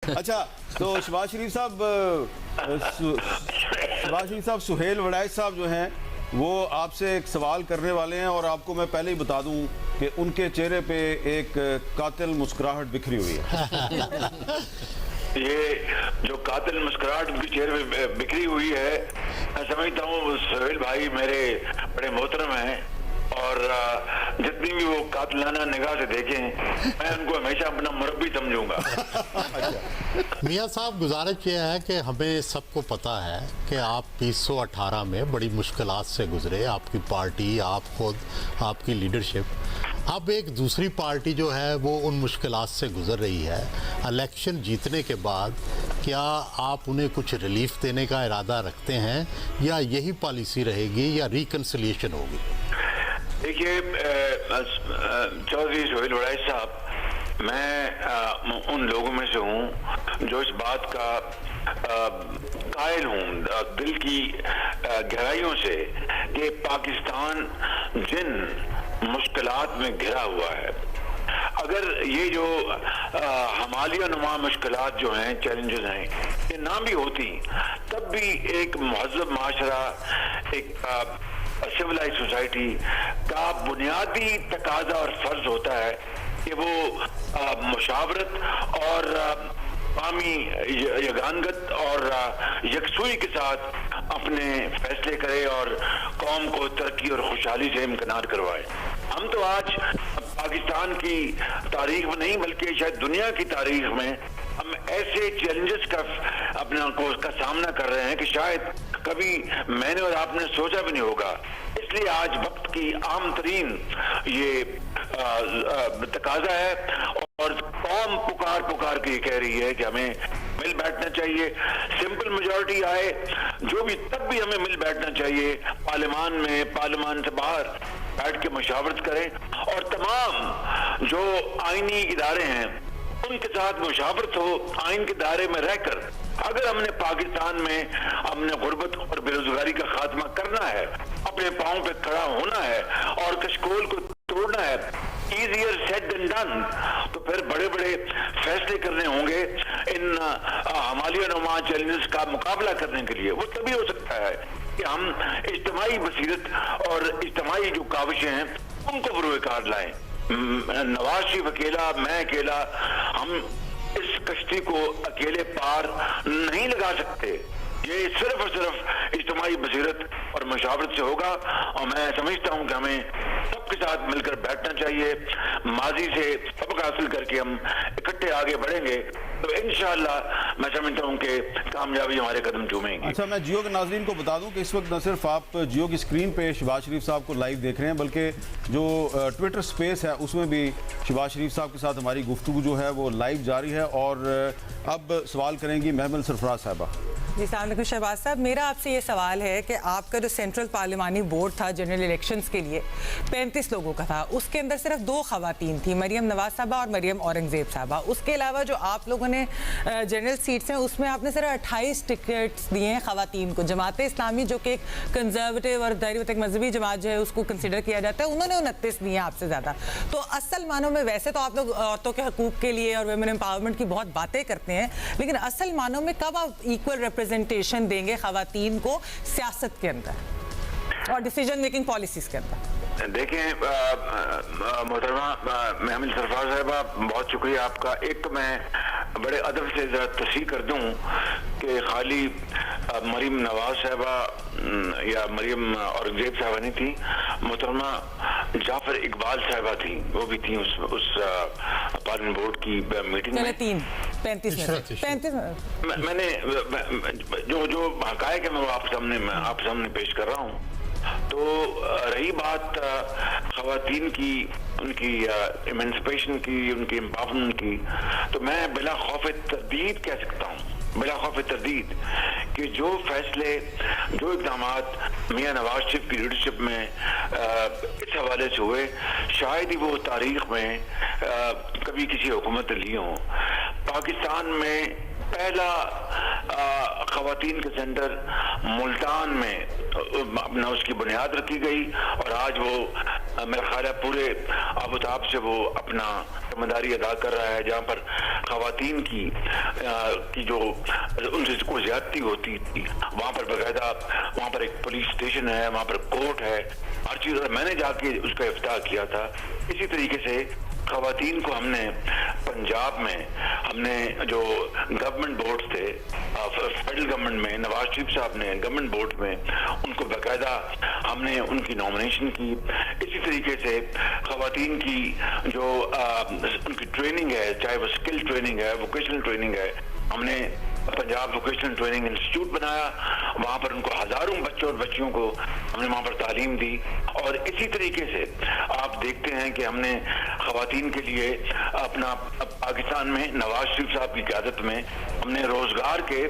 अच्छा, तो शहबाज शरीफ साहब सुहेल वड़ाइच साहब जो हैं वो आपसे एक सवाल करने वाले हैं, और आपको मैं पहले ही बता दूं कि उनके चेहरे पे एक कातिल मुस्कुराहट बिखरी हुई है। ये जो कातिल मुस्कुराहट उनके चेहरे पे बिखरी हुई है, मैं समझता हूँ सुहेल भाई मेरे बड़े मोहतरम हैं, और जितनी भी वो कातिलाना निगाह से देखें मैं उनको हमेशा अपना मुरब्बी समझूंगा। मियाँ साहब, गुजारिश ये है कि हमें सबको पता है कि आप 2018 में बड़ी मुश्किलात से गुजरे, आपकी पार्टी, आप खुद, आपकी लीडरशिप। अब एक दूसरी पार्टी जो है वो उन मुश्किलात से गुजर रही है। इलेक्शन जीतने के बाद क्या आप उन्हें कुछ रिलीफ देने का इरादा रखते हैं, या यही पॉलिसी रहेगी, या रिकन्सिलिएशन होगी? देखिए चौधरी सुहेल वड़ाइच साहब, मैं उन लोगों में से हूँ जो इस बात का कायल हूँ दिल की गहराइयों से कि पाकिस्तान जिन मुश्किलात में घिरा हुआ है, अगर ये जो हमालिया नुमा मुश्किलात जो हैं, चैलेंजेस हैं, ये ना भी होती तब भी एक महज़ब माशरा, एक सिविलाइज सोसाइटी का बुनियादी तकाजा और फर्ज होता है कि वो मुशावरत और कौमी यगानगत और यकसुई के साथ अपने फैसले करे और कौम को तरक्की और खुशहाली से इम्कनार करवाए। हम तो आज पाकिस्तान की तारीख में नहीं बल्कि शायद दुनिया की तारीख में हम ऐसे चैलेंजेस का का सामना कर रहे हैं कि शायद कभी मैंने और आपने सोचा भी नहीं होगा। इसलिए आज वक्त की आम तरीन ये तकाजा है, और कौम पुकार पुकार के कह रही है कि हमें मिल बैठना चाहिए। सिंपल मेजॉरिटी आए जो भी, तब भी हमें मिल बैठना चाहिए पार्लियामान में, पार्लियामान से बाहर बैठ के मशावरत करें, और तमाम जो आईनी इदारे हैं उनके साथ मुशावरत हो आइन के दायरे में रहकर। अगर हमने पाकिस्तान में हमने गुर्बत और बेरोजगारी का खात्मा करना है, अपने पांव पे खड़ा होना है और कशकोल को तोड़ना है, easier said than done, तो फिर बड़े बड़े फैसले करने होंगे इन हमालिया नुमा चैलेंजेस का मुकाबला करने के लिए। वो तभी हो सकता है कि हम इज्तिमाई बसीरत और इज्तिमाई जो काविशें हैं उनको बुरुकार लाएं। नवाज शरीफ अकेला, मैं अकेला, हम इस कश्ती को अकेले पार नहीं लगा सकते। ये सिर्फ और सिर्फ इज्तिमाई बसीरत और मशावरत से होगा, और मैं समझता हूँ कि हमें सबके साथ मिलकर बैठना चाहिए। माजी से सबक हासिल करके हम इकट्ठे आगे बढ़ेंगे तो इंशाअल्लाह मैं समझता हूँ कि कामयाबी हमारे कदम चूमेंगी। अच्छा, मैं जियो के नाज़रीन को बता दूं कि इस वक्त न सिर्फ आप जियो की स्क्रीन पे शहबाज शरीफ साहब को लाइव देख रहे हैं, बल्कि जो ट्विटर स्पेस है उसमें भी शहबाज शरीफ साहब के साथ हमारी गुफ्तगू जो है वो लाइव जारी है। और अब सवाल करेंगी महमल सरफराज साहबा। जी अस्सलाम वालेकुम शहबाज साहब, मेरा आपसे ये सवाल है कि आपका जो सेंट्रल पार्लिमानी बोर्ड था जनरल इलेक्शंस के लिए 35 लोगों का था, उसके अंदर सिर्फ 2 खवातीन थी, मरियम नवाज साहबा और मरियम औरंगजेब साहबा। उसके अलावा जो आप लोगों ने जनरल सीट्स हैं उसमें आपने सिर्फ 28 टिकट्स दिए हैं खवातीन को। जमात इस्लामी जो कि एक कंजर्वेटिव और दायरे एक मजहबी जमात जो है उसको कंसिडर किया जाता है, उन्होंने 29 दिए हैं आपसे ज़्यादा। तो असल मानों में वैसे तो आप लोग औरतों के हकूक़ के लिए और वुमेन एम्पावरमेंट की बहुत बातें करते हैं, लेकिन असल मानों में कब आप इक्वल रिप्रेजेंटेशन देंगे खवातीन को सियासत के अंदर और डिसीजन मेकिंग पॉलिसीज के अंदर? देखें मोहतरमा महमल सरफराज साहबा, बहुत शुक्रिया आपका। एक तो मैं बड़े अदब से ज़रा तस्हीह कर दूं कि खाली मरियम नवाज साहबा या मरियम औरंगजेब साहबा नहीं थी, मोहतरमा जाफर इकबाल साहबा थी, वो भी थी उस पार्लियामेंट बोर्ड की मीटिंग में। 35 मैंने जो हकायक है मैं वो आप सामने पेश कर रहा हूँ। तो रही बात खवातीन की, उनकी इमेंसिपेशन की, उनकी एम्पावरमेंट की, तो मैं बिला खौफ तरदीद कह सकता हूँ, बिला खौफ तरदीद कि जो फैसले, जो इक़दामात मियां नवाज शरीफ की लीडरशिप में इस हवाले से हुए, शायद ही वो तारीख में कभी किसी हुकूमत ने लिए हों। पाकिस्तान में पहला खवातीन के सेंटर मुल्तान में अपना उसकी बुनियाद रखी गई, और आज वो मेरा ख्याल है पूरे आबोताब से वो अपना जिम्मेदारी अदा कर रहा है, जहाँ पर खवातीन की जो उनसे कोई ज्यादती होती थी, वहाँ पर बाकायदा वहाँ पर एक पुलिस स्टेशन है, वहाँ पर कोर्ट है, हर चीज मैंने जाके उसका इफ्ताह किया था। इसी तरीके से खवातीन को हमने पंजाब में हमने जो गवर्नमेंट बोर्ड थे फेडरल गवर्नमेंट में, नवाज शरीफ साहब ने गवर्नमेंट बोर्ड में उनको बाकायदा हमने उनकी नॉमिनेशन की। इसी तरीके से खवातीन की जो उनकी ट्रेनिंग है, चाहे वो स्किल ट्रेनिंग है, वोकेशनल ट्रेनिंग है, हमने पंजाब वोकेशनल ट्रेनिंग इंस्टीट्यूट बनाया, वहाँ पर उनको हजारों बच्चों और बच्चियों को हमने वहाँ पर तालीम दी। और इसी तरीके से आप देखते हैं कि हमने खवातीन के लिए अपना पाकिस्तान में नवाज शरीफ साहब की क़यादत में हमने रोजगार के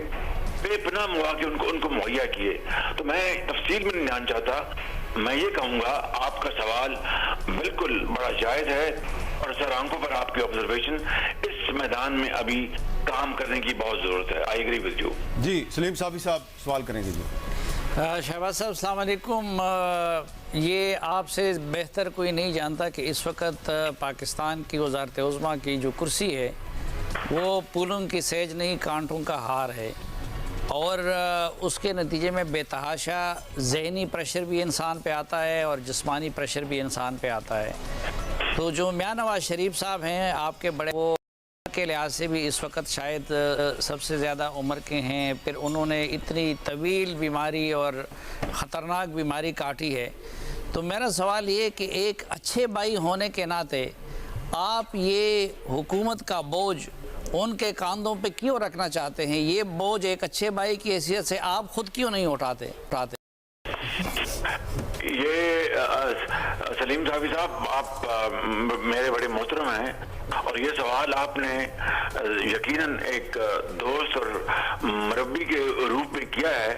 बेपनाह मौके उनको मुहैया किए। तो मैं तफसील में नहीं जानना चाहता, मैं ये कहूँगा आपका सवाल बिल्कुल बड़ा जायज़ है और सर आंखों पर आपकी ऑब्जर्वेशन, इस मैदान में अभी काम करने की बहुत ज़रूरत है। I agree with you. जी सलीम साफ़ी साहब सवाल करेंगे जी। शहबाज साहब अस्सलाम वालेकुम। ये आपसे बेहतर कोई नहीं जानता कि इस वक्त पाकिस्तान की वज़ारत उज़्मा की जो कुर्सी है वो पुलों की सेज नहीं कांटों का हार है, और उसके नतीजे में बेतहाशा ज़हनी प्रेशर भी इंसान पे आता है और जिस्मानी प्रेशर भी इंसान पे आता है। तो जो मियां नवाज शरीफ साहब हैं आपके बड़े, वो के लिहाज से भी इस वक्त शायद सबसे ज़्यादा उम्र के हैं, फिर उन्होंने इतनी तवील बीमारी और ख़तरनाक बीमारी काटी है। तो मेरा सवाल ये कि एक अच्छे भाई होने के नाते आप ये हुकूमत का बोझ उनके कांधों पे क्यों रखना चाहते हैं? ये बोझ एक अच्छे भाई की हैसियत से आप खुद क्यों नहीं उठाते? ये सलीम साफ़ी साहब, आप मेरे बड़े मोहतरम हैं और ये सवाल आपने यकीनन एक दोस्त और मुरब्बी के रूप में किया है,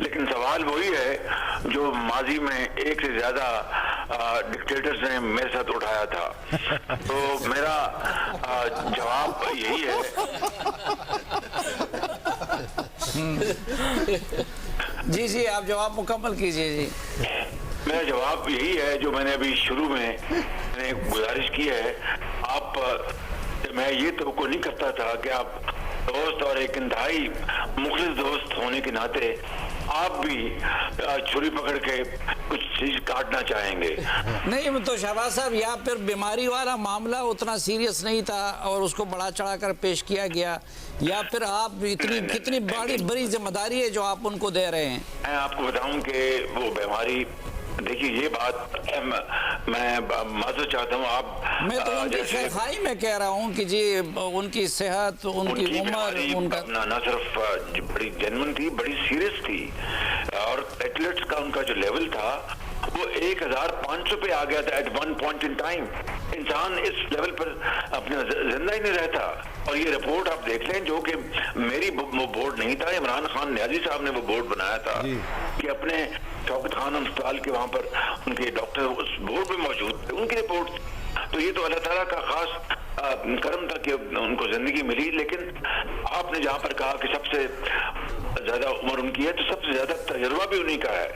लेकिन सवाल वही है जो माजी में एक से ज़्यादा डिक्टेटर्स ने मेरे साथ उठाया था। तो मेरा जवाब यही है जी आप जवाब मुकम्मल कीजिए। जी मेरा जवाब यही है जो मैंने अभी शुरू में मैंने गुजारिश की है। आप, मैं ये तो नहीं करता था कि आप दोस्त और एक इंतहाई मुखलिस दोस्त होने के नाते आप भी छुरी पकड़ के कुछ चीज काटना चाहेंगे। नहीं तो शहबाज साहब, या फिर बीमारी वाला मामला उतना सीरियस नहीं था और उसको बढ़ा चढ़ा कर पेश किया गया, या फिर आप इतनी कितनी बड़ी जिम्मेदारी है जो आप उनको दे रहे हैं? मैं आपको बताऊं कि वो बीमारी, देखिए ये बात मैं माजूर चाहता हूँ आप, मैं तो उनकी खैरखाई में कह रहा हूँ कि जी उनकी सेहत, उनकी उम्र, उनका न सिर्फ बड़ी जेन्युइन थी, बड़ी सीरियस थी, और प्लेटलेट्स का उनका जो लेवल था वो 1500 पे आ गया था at one point in time. इंसान इस लेवल पर अपना जिंदा ही नहीं रहता। और ये रिपोर्ट आप देख लें, जो कि मेरी वो बोर्ड नहीं था, इमरान खान न्याजी साहब ने वो बोर्ड बनाया था कि अपने शौकत खान अस्पताल के वहाँ पर उनके डॉक्टर उस बोर्ड में मौजूद थे, उनकी रिपोर्ट। तो ये तो अल्लाह ताला का खास करम था कि उनको जिंदगी मिली। लेकिन आपने जहाँ पर कहा कि सबसे ज्यादा उम्र उनकी है, तो सबसे ज्यादा तजुर्बा भी उन्हीं का है।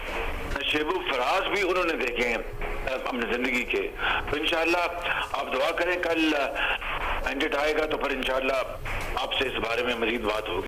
शेबू फराज भी उन्होंने देखे हैं अपनी जिंदगी के। तो इंशाअल्लाह आप दुआ करें, कल एंडेट आएगा तो फिर इंशाअल्लाह आपसे इस बारे में मजीद बात होगी।